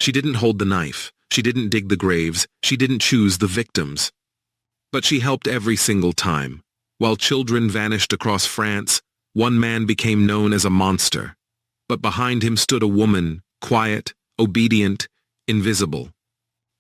She didn't hold the knife. She didn't dig the graves. She didn't choose the victims. But she helped every single time. While children vanished across France, one man became known as a monster. But behind him stood a woman, quiet, obedient, invisible.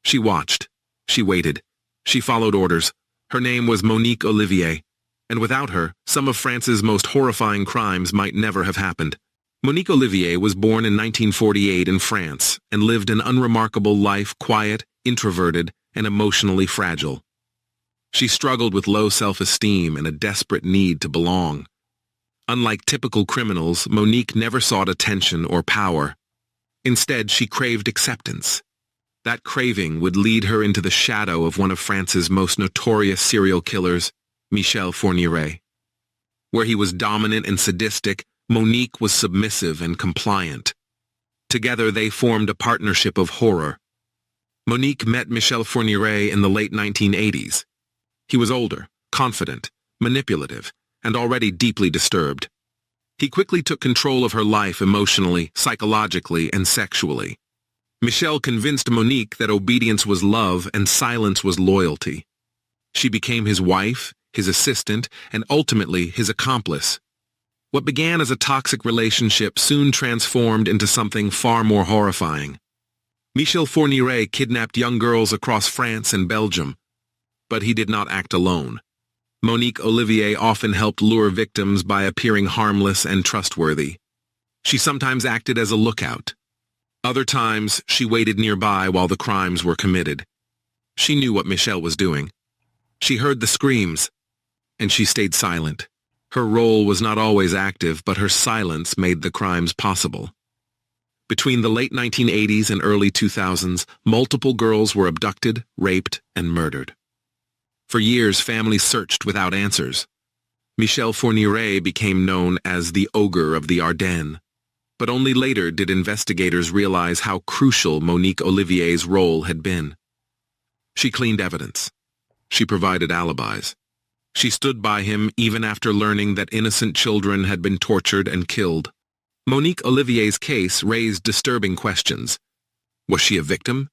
She watched. She waited. She followed orders. Her name was Monique Olivier, and without her, some of France's most horrifying crimes might never have happened. Monique Olivier was born in 1948 in France and lived an unremarkable life, quiet, introverted, and emotionally fragile. She struggled with low self-esteem and a desperate need to belong. Unlike typical criminals, Monique never sought attention or power. Instead, she craved acceptance. That craving would lead her into the shadow of one of France's most notorious serial killers, Michel Fourniret. Where he was dominant and sadistic, Monique was submissive and compliant. Together they formed a partnership of horror. Monique met Michel Fourniret in the late 1980s. He was older, confident, manipulative, and already deeply disturbed. He quickly took control of her life emotionally, psychologically, and sexually. Michel convinced Monique that obedience was love and silence was loyalty. She became his wife, his assistant, and ultimately his accomplice. What began as a toxic relationship soon transformed into something far more horrifying. Michel Fourniret kidnapped young girls across France and Belgium. But he did not act alone. Monique Olivier often helped lure victims by appearing harmless and trustworthy. She sometimes acted as a lookout. Other times, she waited nearby while the crimes were committed. She knew what Michel was doing. She heard the screams, and she stayed silent. Her role was not always active, but her silence made the crimes possible. Between the late 1980s and early 2000s, multiple girls were abducted, raped, and murdered. For years, families searched without answers. Michel Fourniret became known as the Ogre of the Ardennes. But only later did investigators realize how crucial Monique Olivier's role had been. She cleaned evidence. She provided alibis. She stood by him even after learning that innocent children had been tortured and killed. Monique Olivier's case raised disturbing questions. Was she a victim,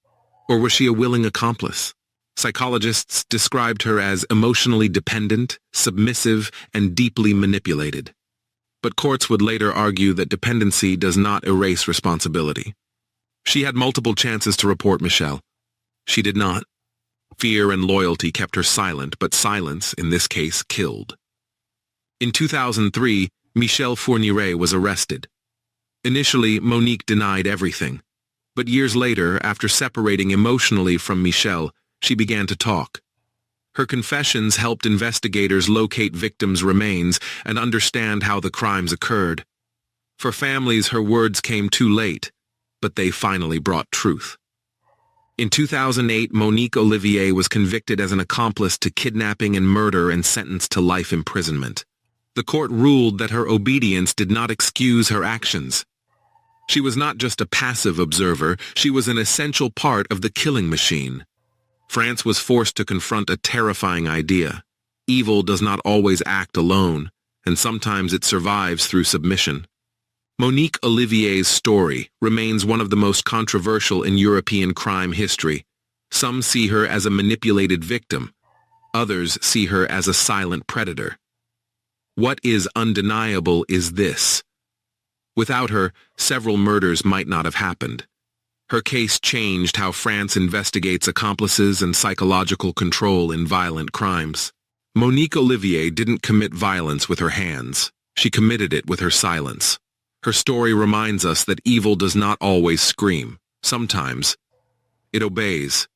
or was she a willing accomplice? Psychologists described her as emotionally dependent, submissive, and deeply manipulated. But courts would later argue that dependency does not erase responsibility. She had multiple chances to report Michel. She did not. Fear and loyalty kept her silent, but silence, in this case, killed. In 2003, Michel Fourniret was arrested. Initially, Monique denied everything. But years later, after separating emotionally from Michel, she began to talk. Her confessions helped investigators locate victims' remains and understand how the crimes occurred. For families, her words came too late, but they finally brought truth. In 2008, Monique Olivier was convicted as an accomplice to kidnapping and murder and sentenced to life imprisonment. The court ruled that her obedience did not excuse her actions. She was not just a passive observer, she was an essential part of the killing machine. France was forced to confront a terrifying idea. Evil does not always act alone, and sometimes it survives through submission. Monique Olivier's story remains one of the most controversial in European crime history. Some see her as a manipulated victim. Others see her as a silent predator. What is undeniable is this. Without her, several murders might not have happened. Her case changed how France investigates accomplices and psychological control in violent crimes. Monique Olivier didn't commit violence with her hands. She committed it with her silence. Her story reminds us that evil does not always scream. Sometimes, it obeys.